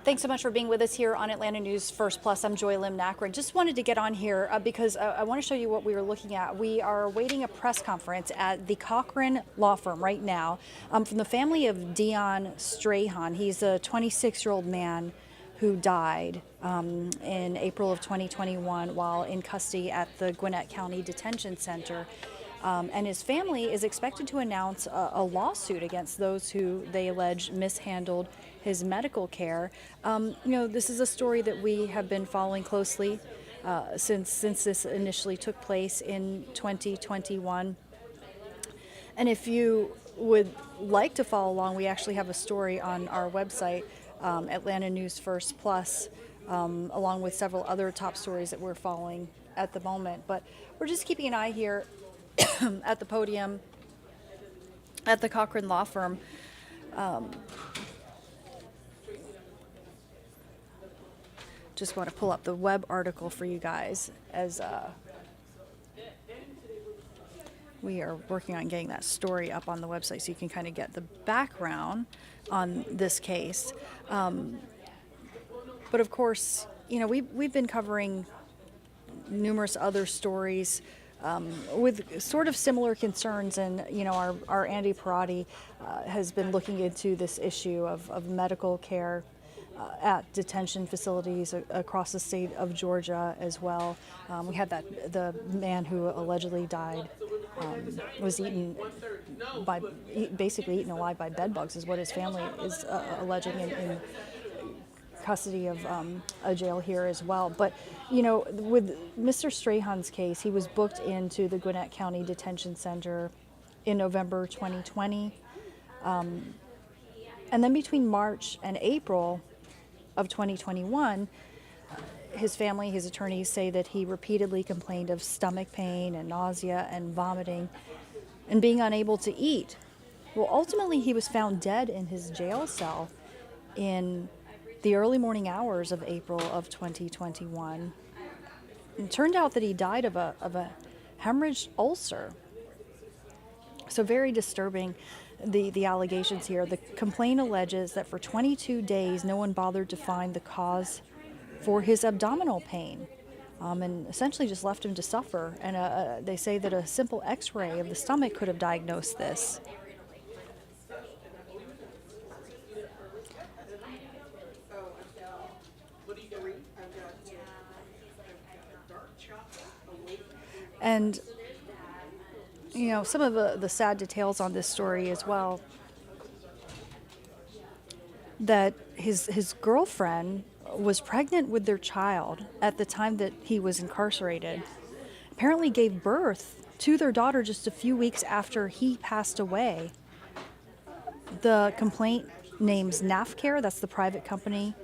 Thanks so much for being with us here on Atlanta News First Plus. I'm Joy Lim Nakrin. Just wanted to get on here because I want to show you what we were looking at. We are awaiting a press conference at the Cochran law firm right now from the family of Dion Strahan. He's a 26-year-old man who died in April of 2021 while in custody at the Gwinnett County Detention Center. And his family is expected to announce a lawsuit against those who they allege mishandled his medical care. This is a story that we have been following closely since this initially took place in 2021. And if you would like to follow along, we actually have a story on our website, Atlanta News First Plus, along with several other top stories that we're following at the moment. But we're just keeping an eye here at the podium at the Cochran law firm. Just want to pull up the web article for you guys as we are working on getting that story up on the website so you can kind of get the background on this case. But of course, we've been covering numerous other stories with sort of similar concerns, and our Andy Parati has been looking into this issue of medical care at detention facilities across the state of Georgia as well. We had the man who allegedly died was basically eaten alive by bed bugs, is what his family is alleging in custody of a jail here as well. But with Mr. Strahan's case, he was booked into the Gwinnett County Detention Center in November 2020, and then between March and April of 2021, his family, his attorneys say that he repeatedly complained of stomach pain and nausea and vomiting and being unable to eat. Well, ultimately, he was found dead in his jail cell in the early morning hours of April of 2021. It turned out that he died of a hemorrhage ulcer. So very disturbing, the allegations here. The complaint alleges that for 22 days, no one bothered to find the cause for his abdominal pain, and essentially just left him to suffer. And they say that a simple x-ray of the stomach could have diagnosed this. And some of the sad details on this story as well, that his girlfriend was pregnant with their child at the time that he was incarcerated, apparently gave birth to their daughter just a few weeks after he passed away. The complaint names NAFCare, that's the private company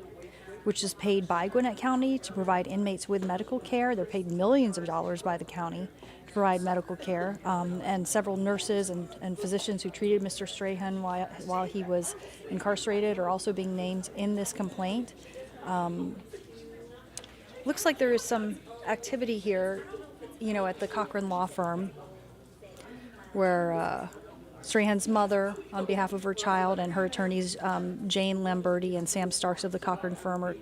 which is paid by Gwinnett County to provide inmates with medical care. They're paid millions of dollars by the county to provide medical care, and several nurses and physicians who treated Mr. Strahan while he was incarcerated are also being named in this complaint. Looks like there is some activity here, at the Cochran law firm, where Strahan's mother, on behalf of her child, and her attorneys, Jane Lamberti and Sam Starks of the Cochran firm, are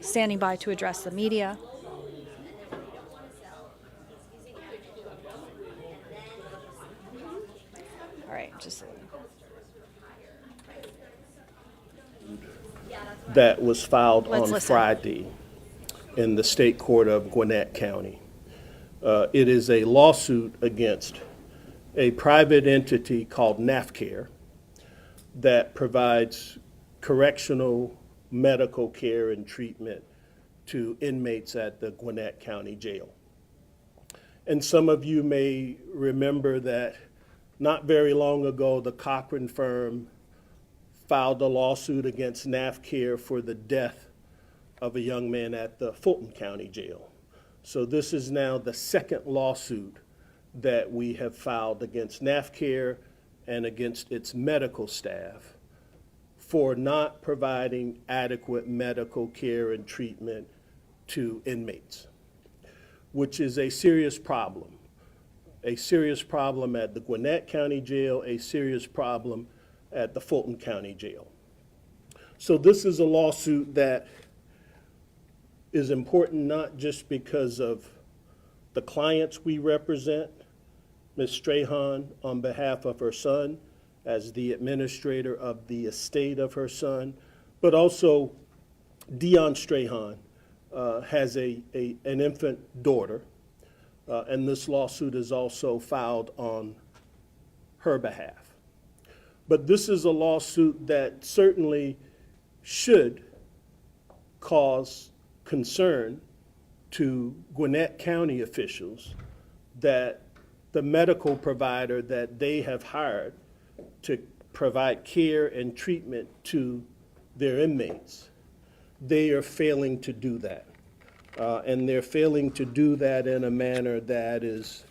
standing by to address the media. All right, just that was filed on listen. Friday in the state court of Gwinnett County. It is a lawsuit against a private entity called NAFCare that provides correctional medical care and treatment to inmates at the Gwinnett County Jail. And some of you may remember that not very long ago, the Cochran firm filed a lawsuit against NAFCare for the death of a young man at the Fulton County Jail. So this is now the second lawsuit that we have filed against NAFCare and against its medical staff for not providing adequate medical care and treatment to inmates, which is a serious problem at the Gwinnett County Jail, a serious problem at the Fulton County Jail. So this is a lawsuit that is important not just because of the clients we represent, Ms. Strahan on behalf of her son as the administrator of the estate of her son, but also Dion Strahan has an infant daughter, and this lawsuit is also filed on her behalf. But this is a lawsuit that certainly should cause concern to Gwinnett County officials that the medical provider that they have hired to provide care and treatment to their inmates, they are failing to do that. And they're failing to do that in a manner that is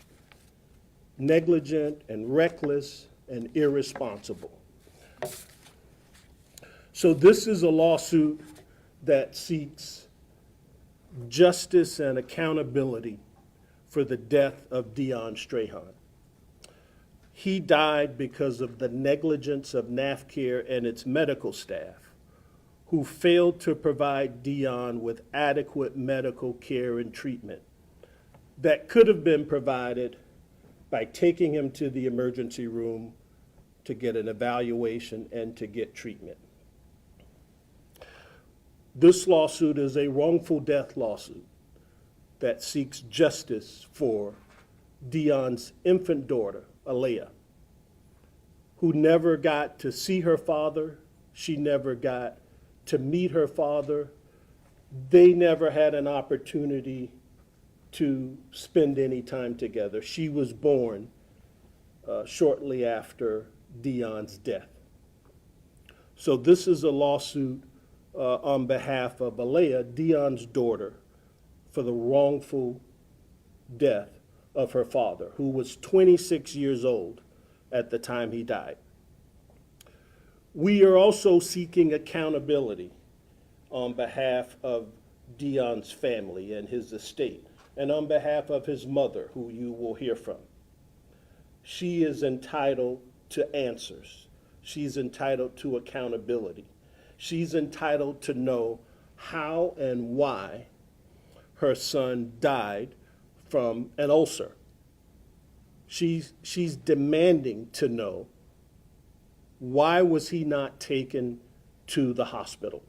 negligent and reckless and irresponsible. So this is a lawsuit that seeks justice and accountability for the death of Dion Strahan. He died because of the negligence of NAFCARE and its medical staff, who failed to provide Dion with adequate medical care and treatment that could have been provided by taking him to the emergency room to get an evaluation and to get treatment. This lawsuit is a wrongful death lawsuit that seeks justice for Dion's infant daughter, Alea, who never got to see her father. She never got to meet her father. They never had an opportunity to spend any time together. She was born shortly after Dion's death. So this is a lawsuit on behalf of Alea, Dion's daughter, for the wrongful death of her father, who was 26 years old at the time he died. We are also seeking accountability on behalf of Dion's family and his estate, and on behalf of his mother, who you will hear from. She is entitled to answers. She's entitled to accountability. She's entitled to know how and why her son died from an ulcer. She's demanding to know, why was he not taken to the hospital?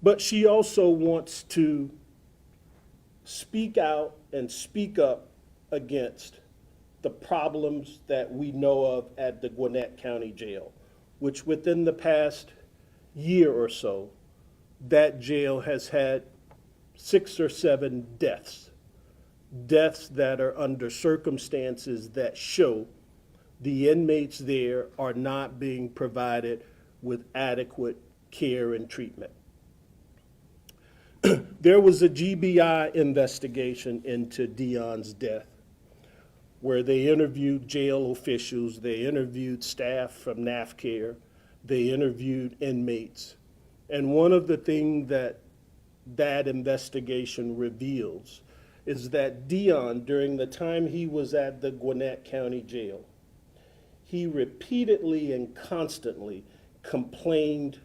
But she also wants to speak out and speak up against the problems that we know of at the Gwinnett County Jail, which within the past year or so, that jail has had 6 or 7 deaths that are under circumstances that show the inmates there are not being provided with adequate care and treatment. There was a GBI investigation into Dion's death where they interviewed jail officials, they interviewed staff from NAFCARE, they interviewed inmates. And one of the things that investigation reveals is that Dion, during the time he was at the Gwinnett County Jail, he repeatedly and constantly complained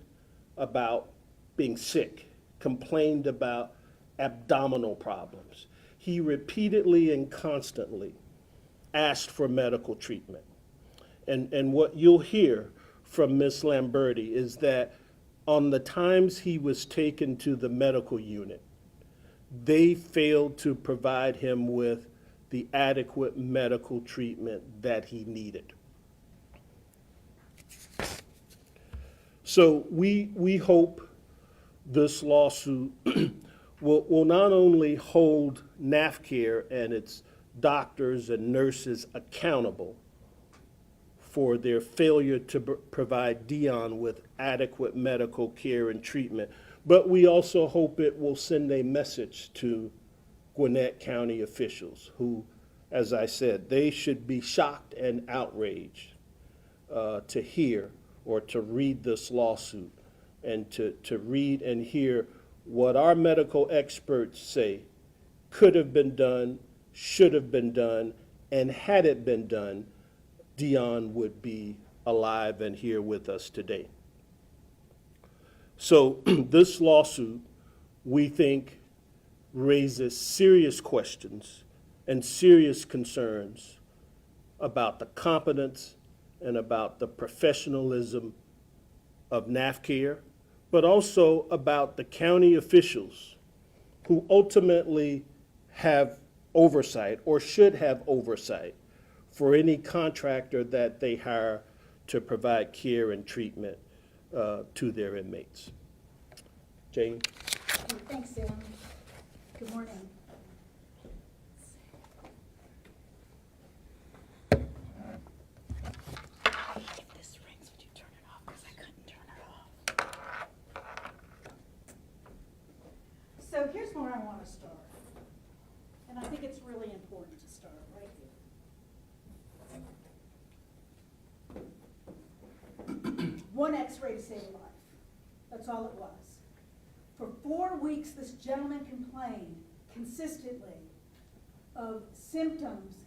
about being sick, complained about abdominal problems. He repeatedly and constantly asked for medical treatment. And what you'll hear from Ms. Lamberti is that on the times he was taken to the medical unit, they failed to provide him with the adequate medical treatment that he needed. So we hope this lawsuit will not only hold NAFCARE and its doctors and nurses accountable for their failure to provide Dion with adequate medical care and treatment, but we also hope it will send a message to Gwinnett County officials who, as I said, they should be shocked and outraged to hear or to read this lawsuit and to read and hear what our medical experts say could have been done, should have been done, and had it been done, Dion would be alive and here with us today. So this lawsuit, we think, raises serious questions and serious concerns about the competence and about the professionalism of NAFCARE, but also about the county officials who ultimately have oversight or should have oversight for any contractor that they hire to provide care and treatment to their inmates. Jane? Thanks, Sam. Good morning. If this rings, would you turn it off? Because I couldn't turn it off. So here's where I want to start. And I think it's really important to start right here. One x-ray to save a life. That's all it was. For 4 weeks, this gentleman complained consistently of symptoms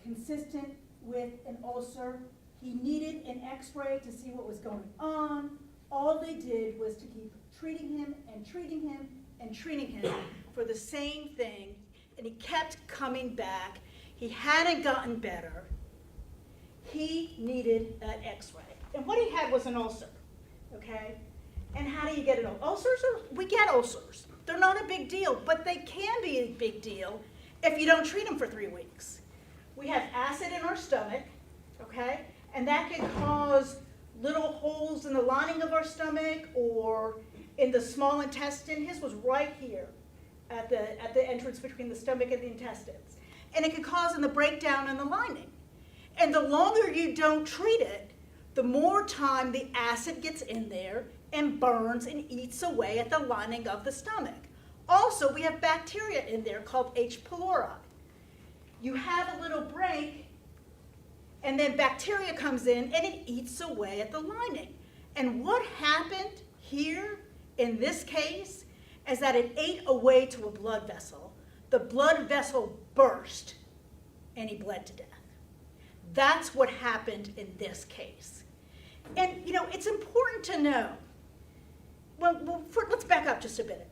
consistent with an ulcer. He needed an x-ray to see what was going on. All they did was to keep treating him and treating him and treating him for the same thing, and he kept coming back. He hadn't gotten better. He needed an x-ray. And what he had was an ulcer, okay? And how do you get an ulcer? Ulcers we get ulcers. They're not a big deal, but they can be a big deal if you don't treat them for 3 weeks. We have acid in our stomach, okay? And that can cause little holes in the lining of our stomach or in the small intestine. His was right here at the entrance between the stomach and the intestines. And it can cause the breakdown in the lining. And the longer you don't treat it, the more time the acid gets in there and burns and eats away at the lining of the stomach. Also, we have bacteria in there called H. pylori. You have a little break, and then bacteria comes in and it eats away at the lining. And what happened here in this case is that it ate away to a blood vessel. The blood vessel burst and he bled to death. That's what happened in this case. And you know, it's important to know, let's back up just a bit.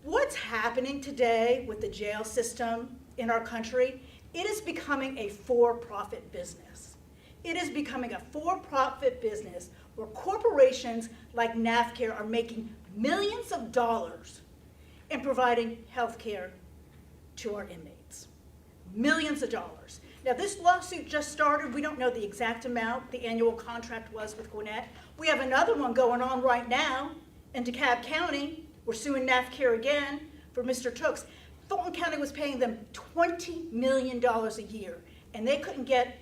What's happening today with the jail system in our country? It is becoming a for-profit business. It is becoming a for-profit business where corporations like NAFCARE are making millions of dollars in providing health care to our inmates. Millions of dollars. Now, this lawsuit just started. We don't know the exact amount the annual contract was with Gwinnett. We have another one going on right now in DeKalb County. We're suing NAFCARE again for Mr. Tooks. Fulton County was paying them $20 million a year, and they couldn't get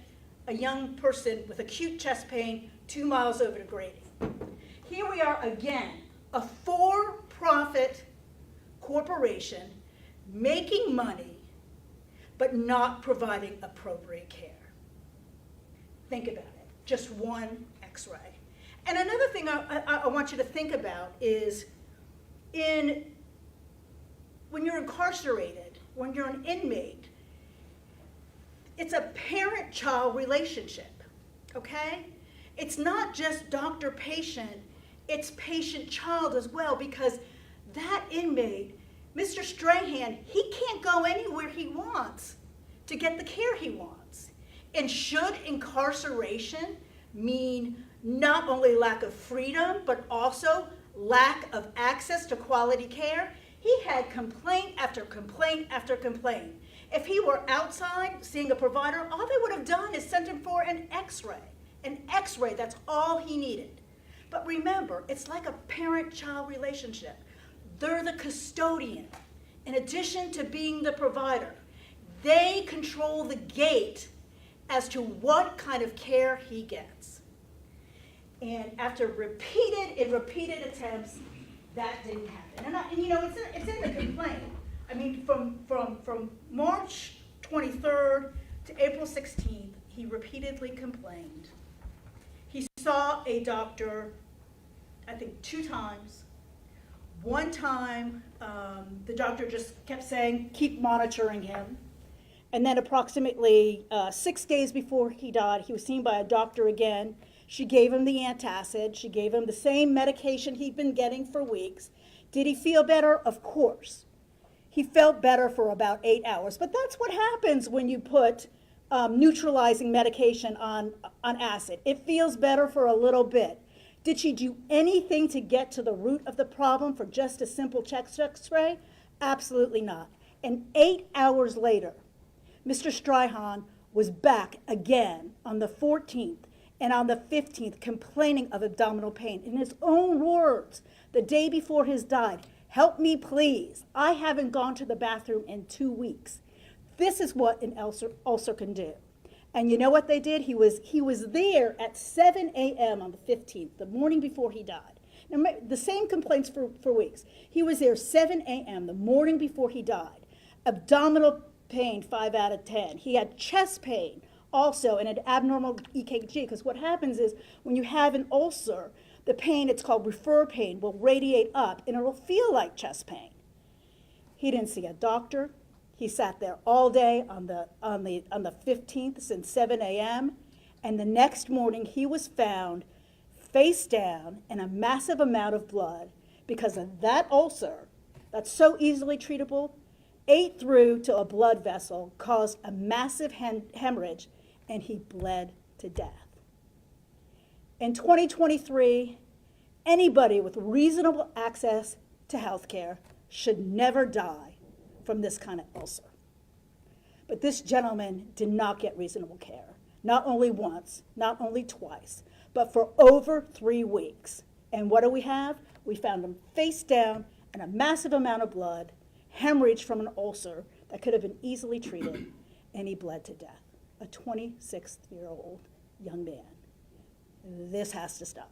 a young person with acute chest pain 2 miles over to Grady. Here we are again, a for-profit corporation making money but not providing appropriate care. Think about it, just one x-ray. And another thing I want you to think about is when you're incarcerated, when you're an inmate, it's a parent-child relationship, okay? It's not just doctor-patient, it's patient-child as well, because that inmate, Mr. Strahan, he can't go anywhere he wants to get the care he wants. And should incarceration mean not only lack of freedom, but also lack of access to quality care? He had complaint after complaint after complaint. If he were outside seeing a provider, all they would have done is sent him for an x-ray. An x-ray, that's all he needed. But remember, it's like a parent-child relationship. They're the custodian. In addition to being the provider, they control the gate as to what kind of care he gets. And after repeated attempts, that didn't happen. And you know, it's in the complaint. I mean, from March 23rd to April 16th, he repeatedly complained. He saw a doctor, I think 2 times. One time, the doctor just kept saying, keep monitoring him. And then approximately 6 days before he died, he was seen by a doctor again. She gave him the antacid. She gave him the same medication he'd been getting for weeks. Did he feel better? Of course. He felt better for about 8 hours. But that's what happens when you put neutralizing medication on acid. It feels better for a little bit. Did she do anything to get to the root of the problem for just a simple chest X-ray? Absolutely not. And 8 hours later, Mr. Strahan was back again on the 14th and on the 15th complaining of abdominal pain. In his own words, the day before his died, "Help me, please. I haven't gone to the bathroom in 2 weeks." This is what an ulcer can do. And you know what they did? He was there at 7 a.m. on the 15th, the morning before he died. Now, the same complaints for weeks. He was there 7 a.m. the morning before he died. Abdominal pain, 5 out of 10. He had chest pain also and an abnormal EKG, because what happens is when you have an ulcer, the pain, it's called refer pain, will radiate up and it will feel like chest pain. He didn't see a doctor. He sat there all day on the 15th since 7 a.m. And the next morning he was found face down in a massive amount of blood because of that ulcer that's so easily treatable, ate through to a blood vessel, caused a massive hemorrhage, and he bled to death. In 2023, anybody with reasonable access to health care should never die from this kind of ulcer. But this gentleman did not get reasonable care, not only once, not only twice, but for over 3 weeks. And what do we have? We found him face down in a massive amount of blood, hemorrhage from an ulcer that could have been easily treated, and he bled to death. A 26-year-old young man. This has to stop.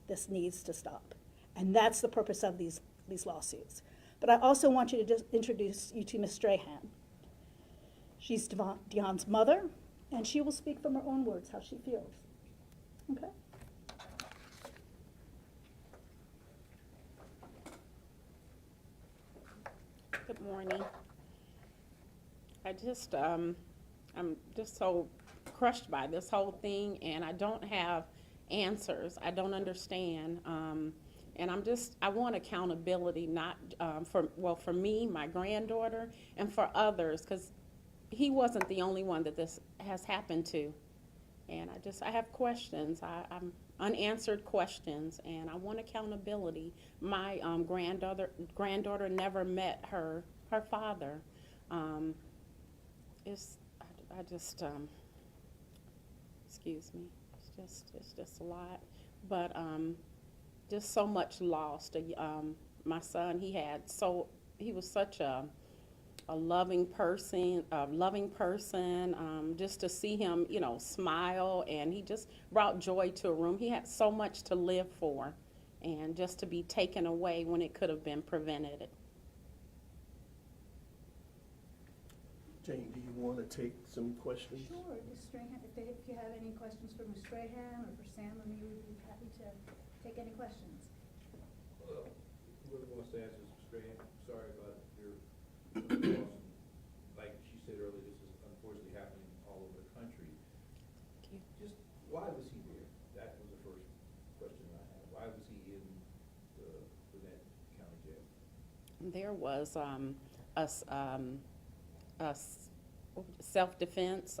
This needs to stop. And that's the purpose of these lawsuits. But I also want you to just introduce you to Ms. Strahan. She's Dion's mother, and she will speak from her own words how she feels. Okay? Good morning. I'm just so crushed by this whole thing, and I don't have answers. I don't understand. And I want accountability, not for me, my granddaughter, and for others, because he wasn't the only one that this has happened to. And I have questions. I'm unanswered questions, and I want accountability. My granddaughter never met her father. Excuse me. It's just a lot, but just so much lost. My son, he was such a loving person, just to see him, smile, and he just brought joy to a room. He had so much to live for, and just to be taken away when it could have been prevented. Jane, do you want to take some questions? Sure, Ms. Strahan, if you have any questions for Ms. Strahan or for Sam or me, we'd be happy to take any questions. Whoever wants to answer, Mr. Strahan, sorry about your loss. Like she said earlier, this is unfortunately happening all over the country. Thank you. Just why was he there? That was the first question I had. Why was he in the Gwinnett County Jail? There was a self-defense.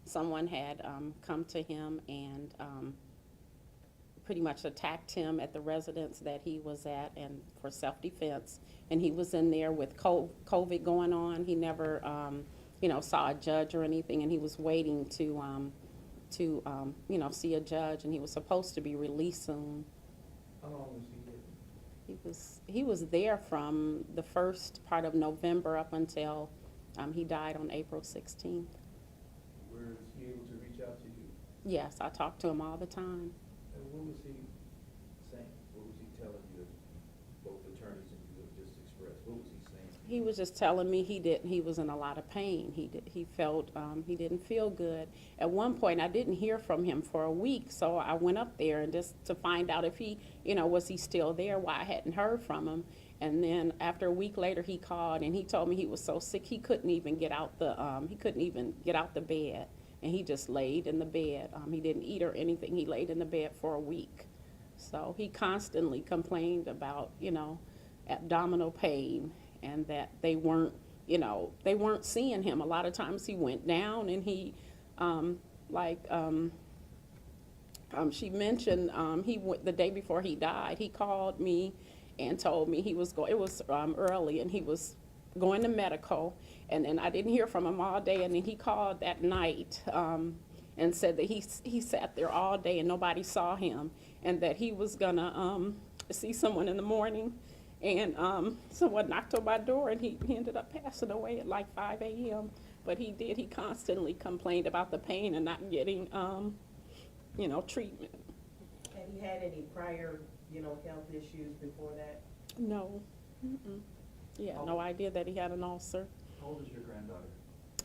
Someone had come to him and pretty much attacked him at the residence that he was at, and for self-defense. And he was in there with COVID going on. He never, saw a judge or anything, and he was waiting to see a judge, and he was supposed to be released soon. How long was he there? He was there from the first part of November up until he died on April 16th. Was he able to reach out to you? Yes, I talked to him all the time. And what was he saying? What was he telling you, both attorneys and you have just expressed? What was he saying? He was just telling me he was in a lot of pain. He felt he didn't feel good. At one point, I didn't hear from him for a week, so I went up there and just to find out if he, was he still there, why I hadn't heard from him. And then after a week later, he called and he told me he was so sick he couldn't even get out the bed. and he just laid in the bed. He didn't eat or anything. He laid in the bed for a week. So he constantly complained about, abdominal pain, and that they weren't seeing him. A lot of times he went down, and he, she mentioned, he went the day before he died. He called me and told me he was going. It was early, and he was going to medical. And then I didn't hear from him all day. And then he called that night and said that he sat there all day and nobody saw him, and that he was gonna see someone in the morning. And someone knocked on my door, and he ended up passing away at like 5 a.m. But he constantly complained about the pain and not getting, treatment. Had he had any prior, health issues before that? No. Mm-mm. Yeah, no idea that he had an ulcer. How old is your granddaughter?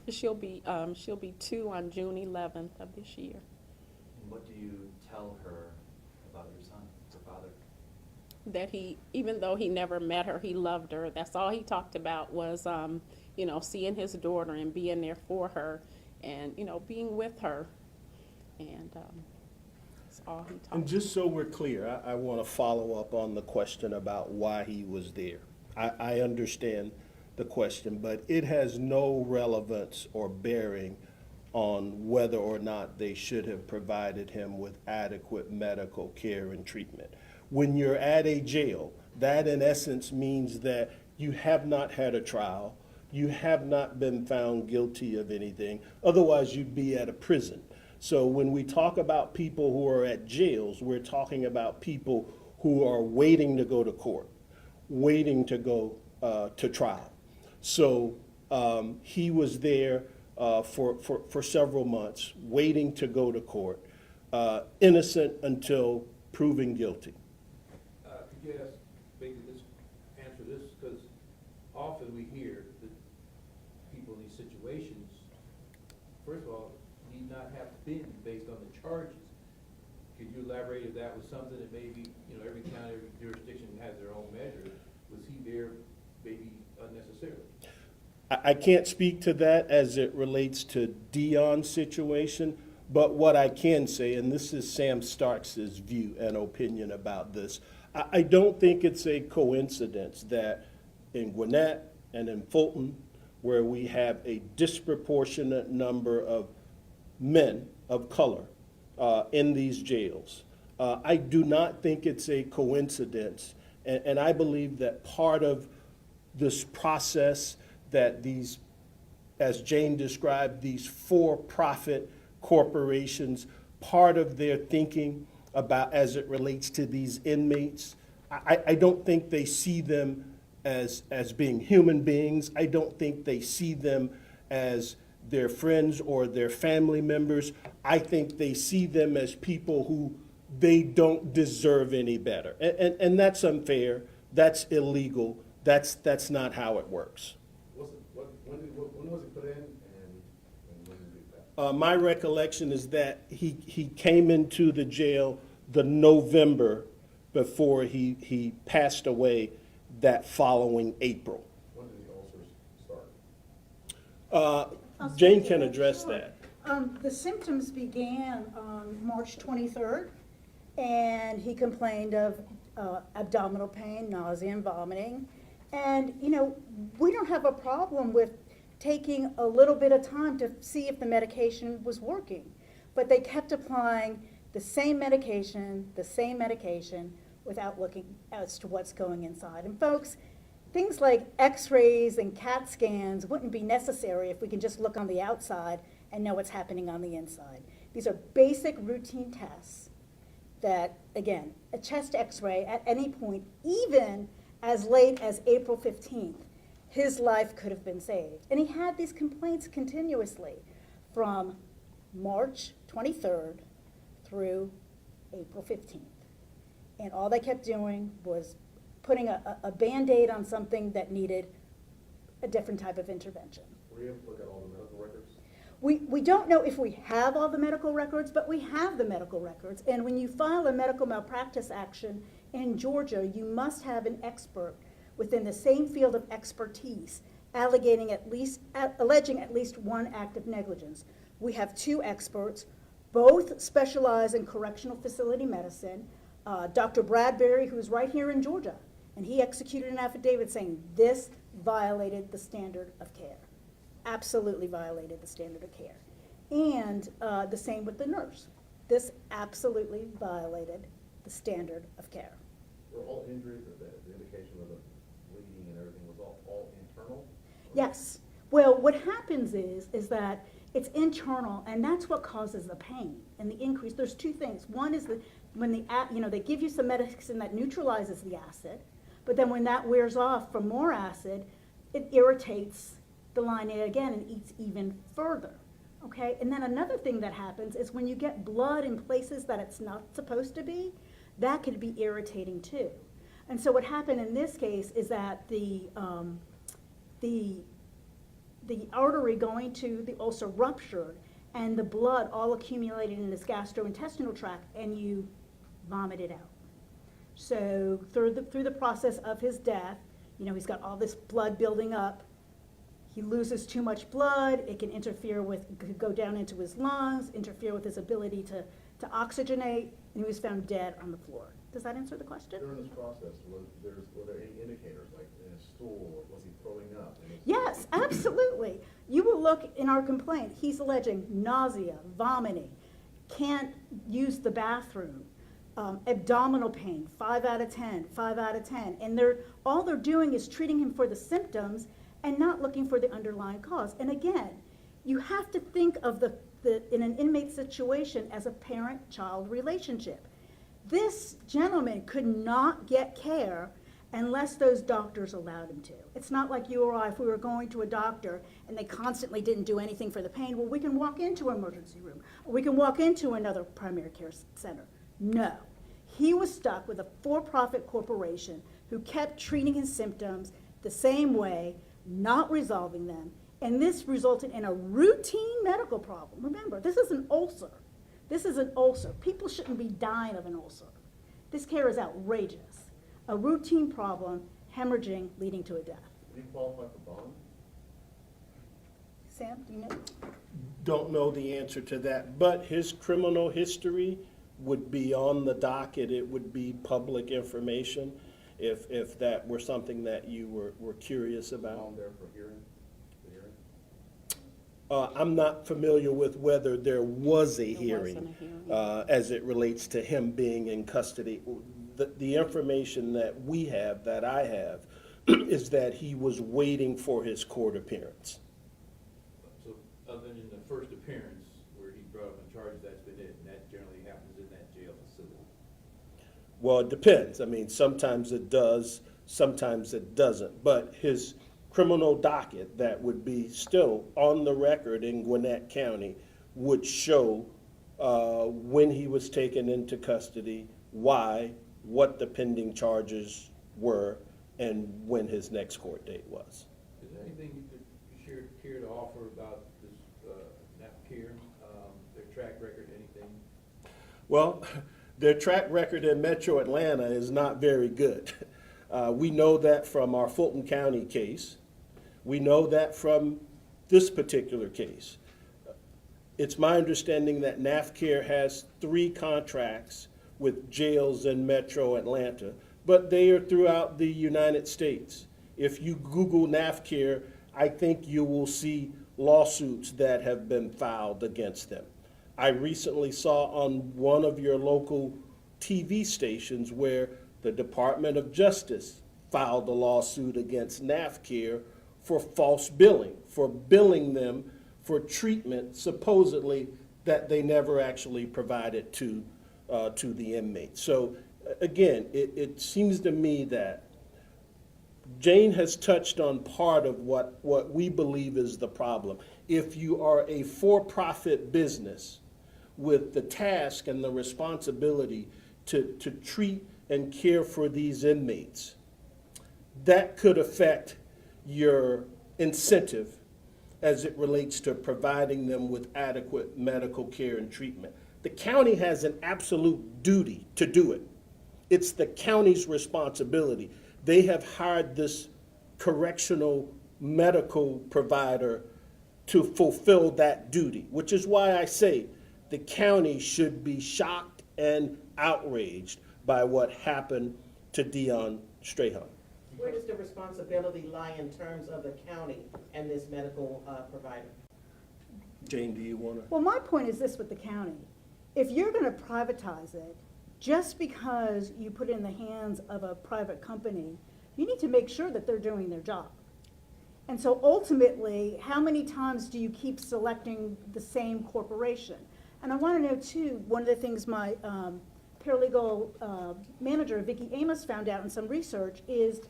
She'll be 2 on June 11th of this year. And what do you tell her about your son, her father? That even though he never met her, he loved her. That's all he talked about was, seeing his daughter and being there for her, and being with her, and that's all he talked And about. just so we're clear, I want to follow up on the question about why he was there. I understand the question, but it has no relevance or bearing on whether or not they should have provided him with adequate medical care and treatment. When you're at a jail, that in essence means that you have not had a trial, you have not been found guilty of anything, otherwise you'd be at a prison. So when we talk about people who are at jails, we're talking about people who are waiting to go to court, waiting to go to trial. So he was there for several months, waiting to go to court, innocent until proven guilty. Could you answer this, because often we hear that people in these situations, first of all, need not have been based on the charges. Could you elaborate if that was something that maybe, every county, every jurisdiction has their own measure? Was he there maybe unnecessarily? I can't speak to that as it relates to Dion's situation, but what I can say, and this is Sam Starks' view and opinion about this, I don't think it's a coincidence that in Gwinnett and in Fulton, where we have a disproportionate number of men of color in these jails, I do not think it's a coincidence, and I believe that part of this process that these, as Jane described, these for-profit corporations, part of their thinking about as it relates to these inmates, I don't think they see them as being human beings. I don't think they see them as their friends or their family members. I think they see them as people who they don't deserve any better. And that's unfair, that's illegal, that's not how it works. When was it put in, and when did it pass? My recollection is that he came into the jail the November before he passed away that following April. When did the ulcers start? Jane can address that. The symptoms began on March 23rd, and he complained of abdominal pain, nausea, and vomiting. And, we don't have a problem with taking a little bit of time to see if the medication was working. But they kept applying the same medication without looking as to what's going inside. And folks, things like x-rays and CAT scans wouldn't be necessary if we can just look on the outside and know what's happening on the inside. These are basic routine tests that, again, a chest x-ray at any point, even as late as April 15th, his life could have been saved. And he had these complaints continuously from March 23rd through April 15th. And all they kept doing was putting a Band-Aid on something that needed a different type of intervention. Were you able to look at all the medical records? We don't know if we have all the medical records, but we have the medical records. And when you file a medical malpractice action in Georgia, you must have an expert within the same field of expertise alleging at least one act of negligence. We have 2 experts, both specialize in correctional facility medicine. Dr. Bradbury, who's right here in Georgia, and he executed an affidavit saying this violated the standard of care. Absolutely violated the standard of care. And the same with the nurse. This absolutely violated the standard of care. Were all injuries, or the indication of the bleeding and everything was all internal? Yes. Well, what happens is that it's internal, and that's what causes the pain and the increase. There's 2 things. One is that when they give you some medicine that neutralizes the acid, but then when that wears off from more acid, it irritates the lining again and eats even further. Okay? And then another thing that happens is when you get blood in places that it's not supposed to be, that could be irritating too. And so what happened in this case is that the artery going to the ulcer ruptured, and the blood all accumulated in this gastrointestinal tract, and you vomit it out. So through the process of his death, he's got all this blood building up. He loses too much blood. It can could go down into his lungs, interfere with his ability to oxygenate, and he was found dead on the floor. Does that answer the question? During this process, were there any indicators, like in his stool, or was he throwing up? Yes, absolutely. You will look in our complaint. He's alleging nausea, vomiting, can't use the bathroom, abdominal pain, 5 out of 10, 5 out of 10. And all they're doing is treating him for the symptoms and not looking for the underlying cause. And again, you have to think of in an inmate situation as a parent-child relationship. This gentleman could not get care unless those doctors allowed him to. It's not like you or I, if we were going to a doctor and they constantly didn't do anything for the pain, well, we can walk into an emergency room, or we can walk into another primary care center. No. He was stuck with a for-profit corporation who kept treating his symptoms the same way, not resolving them, and this resulted in a routine medical problem. Remember, this is an ulcer. This is an ulcer. People shouldn't be dying of an ulcer. This care is outrageous. A routine problem, hemorrhaging, leading to a death. Did he qualify for bond? Sam, do you know? Don't know the answer to that, but his criminal history would be on the docket. It would be public information if that were something that you were curious about. Bond there for hearing? The hearing? I'm not familiar with whether there was a There hearing, wasn't a hearing. as it relates to him being in custody. The information that I have, is that he was waiting for his court appearance. So, other than the first appearance where he brought up and charged, that's been it, and that generally happens in that jail facility? Well, it depends. I mean, sometimes it does, sometimes it doesn't. But his criminal docket that would be still on the record in Gwinnett County would show when he was taken into custody, why, what the pending charges were, and when his next court date was. Is there anything you could care to offer about this NAPCAR, their track record, anything? Well, their track record in Metro Atlanta is not very good. We know that from our Fulton County case. We know that from this particular case. It's my understanding that NAFCARE has 3 contracts with jails in Metro Atlanta, but they are throughout the United States. If you Google NAFCARE, I think you will see lawsuits that have been filed against them. I recently saw on one of your local TV stations where the Department of Justice filed a lawsuit against NAFCARE for false billing, for billing them for treatment supposedly that they never actually provided to the inmates. So again, it seems to me that Jane has touched on part of what we believe is the problem. If you are a for-profit business with the task and the responsibility to treat and care for these inmates, that could affect your incentive as it relates to providing them with adequate medical care and treatment. The county has an absolute duty to do it. It's the county's responsibility. They have hired this correctional medical provider to fulfill that duty, which is why I say the county should be shocked and outraged by what happened to Dion Strahan. Where does the responsibility lie in terms of the county and this medical provider? Jane, do you want to? Well, my point is this with the county. If you're going to privatize it, just because you put it in the hands of a private company, you need to make sure that they're doing their job. And so ultimately, how many times do you keep selecting the same corporation? And I want to know too, one of the things my paralegal manager, Vicki Amos, found out in some research is,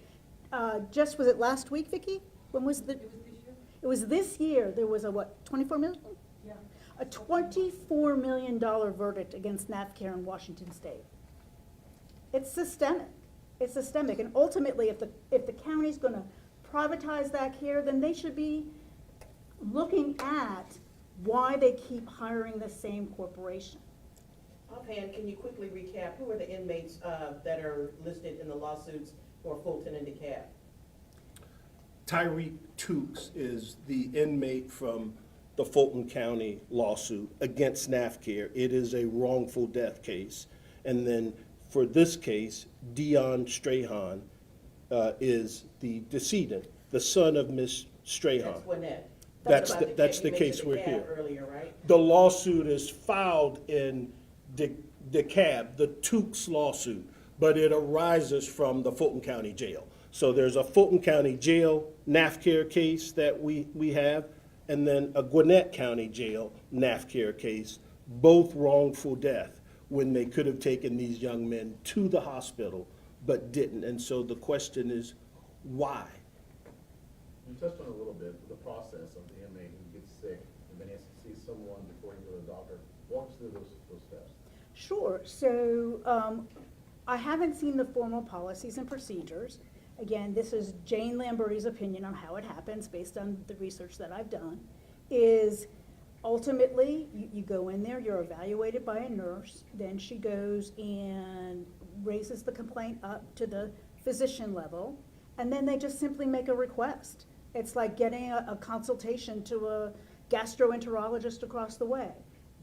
was it last week, Vicki? When was the? It was this year. There was a what, 24 million? Yeah. A $24 million verdict against NAFCare in Washington State. It's systemic. It's systemic. And ultimately, if the county's going to privatize that care, then they should be looking at why they keep hiring the same corporation. Offhand, can you quickly recap, who are the inmates that are listed in the lawsuits for Fulton and DeKalb? Tyreek Tukes is the inmate from the Fulton County lawsuit against NAFCare. It is a wrongful death case. And then for this case, Dion Strahan is the decedent, the son of Miss Strahan. That's Gwinnett. That's about the you case mentioned we're DeKalb here. Earlier, right? The lawsuit is filed in DeKalb, the Tukes lawsuit, but it arises from the Fulton County Jail. So there's a Fulton County Jail NAFCare case that we have, and then a Gwinnett County Jail NAFCare case, both wrongful death, when they could have taken these young men to the hospital, but didn't. And so the question is, why? You touched on it a little bit, the process of the inmate who gets sick and then has to see someone before he goes to the doctor. Walk us through those steps. Sure. So I haven't seen the formal policies and procedures. Again, this is Jane Lamberti's opinion on how it happens based on the research that I've done, is ultimately you go in there, you're evaluated by a nurse, then she goes and raises the complaint up to the physician level, and then they just simply make a request. It's like getting a consultation to a gastroenterologist across the way.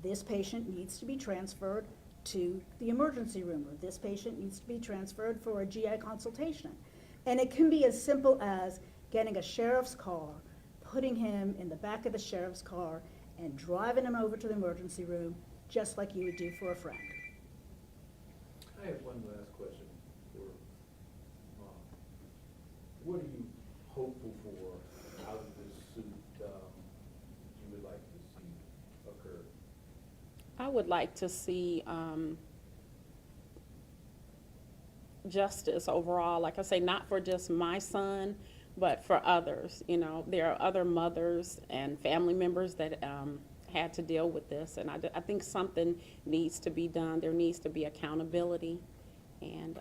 This patient needs to be transferred to the emergency room, or this patient needs to be transferred for a GI consultation. And it can be as simple as getting a sheriff's car, putting him in the back of the sheriff's car, and driving him over to the emergency room, just like you would do for a friend. I have one last question for Mom. What are you hopeful for out of this suit you would like to see occur? I would like to see justice overall, like I say, not for just my son, but for others. You know, there are other mothers and family members that had to deal with this, and I think something needs to be done. There needs to be accountability and,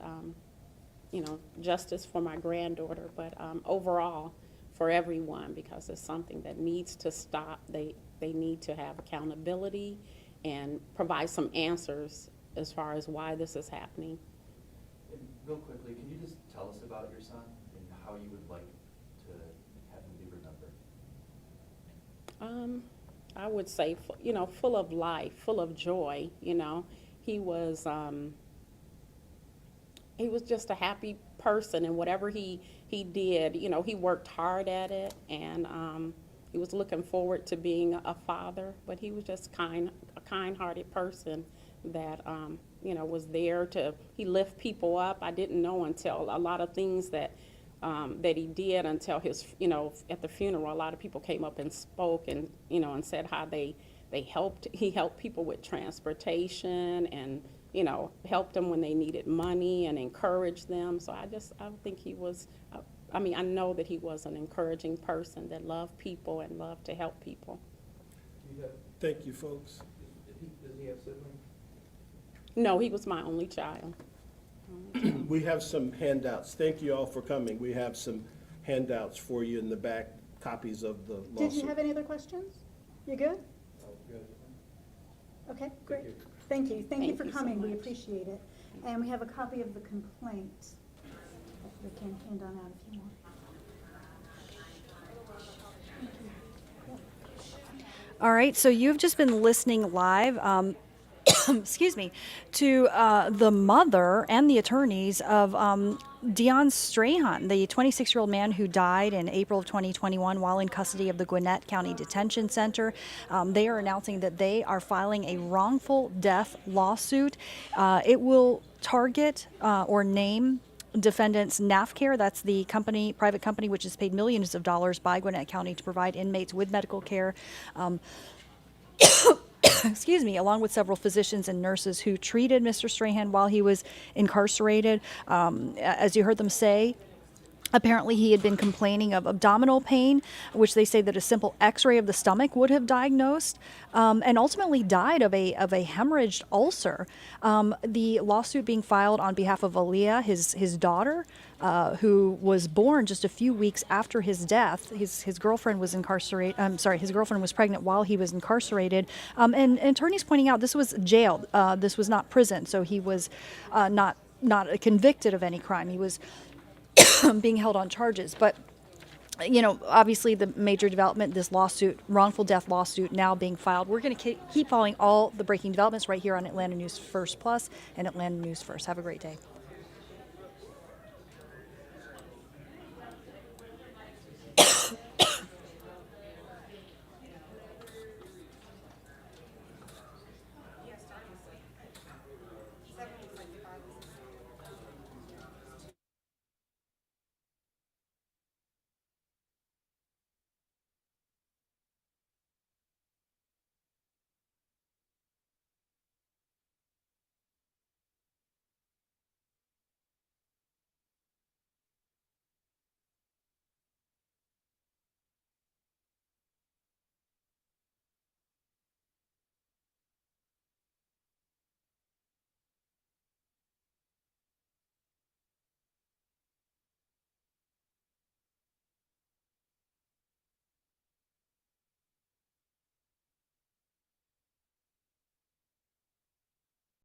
you know, justice for my granddaughter, but overall for everyone, because it's something that needs to stop. They need to have accountability and provide some answers as far as why this is happening. And real quickly, can you just tell us about your son and how you would like to have him be remembered? I would say, you know, full of life, full of joy. You know, he was just a happy person, and whatever he did, you know, he worked hard at it, and he was looking forward to being a father. But he was just a kind-hearted person that you know, was there to, he lift people up. I didn't know until a lot of things that he did until his, you know, at the funeral, a lot of people came up and spoke and, you know, and said how he helped people with transportation and, you know, helped them when they needed money and encouraged them. So I think he was, I mean, I know that he was an encouraging person that loved people and loved to help people. Thank you, folks. Does he have siblings? No, he was my only child. We have some handouts. Thank you all for coming. We have some handouts for you in the back, copies of the lawsuit. Did you have any other questions? You good? Okay, great. Thank you. Thank you for you so coming. We much. appreciate it. And we have a copy of the complaint. We can hand on out if you want. Thank you. Yeah. All right, so you've just been listening live, excuse me, to the mother and the attorneys of Dion Strahan, the 26-year-old man who died in April of 2021 while in custody of the Gwinnett County Detention Center. They are announcing that they are filing a wrongful death lawsuit. It will target or name defendants NAFCare, that's the company, private company, which has paid millions of dollars by Gwinnett County to provide inmates with medical care. Excuse me, along with several physicians and nurses who treated Mr. Strahan while he was incarcerated. As you heard them say, apparently he had been complaining of abdominal pain, which they say that a simple x-ray of the stomach would have diagnosed, and ultimately died of a hemorrhaged ulcer. The lawsuit being filed on behalf of Aaliyah, his daughter, who was born just a few weeks after his death. His girlfriend was incarcerated. His girlfriend was pregnant while he was incarcerated. And attorneys pointing out this was jail. This was not prison. So he was not convicted of any crime. He was being held on charges. But, you know, obviously the major development, this lawsuit, wrongful death lawsuit now being filed. We're going to keep following all the breaking developments right here on Atlanta News First Plus and Atlanta News First. Have a great day.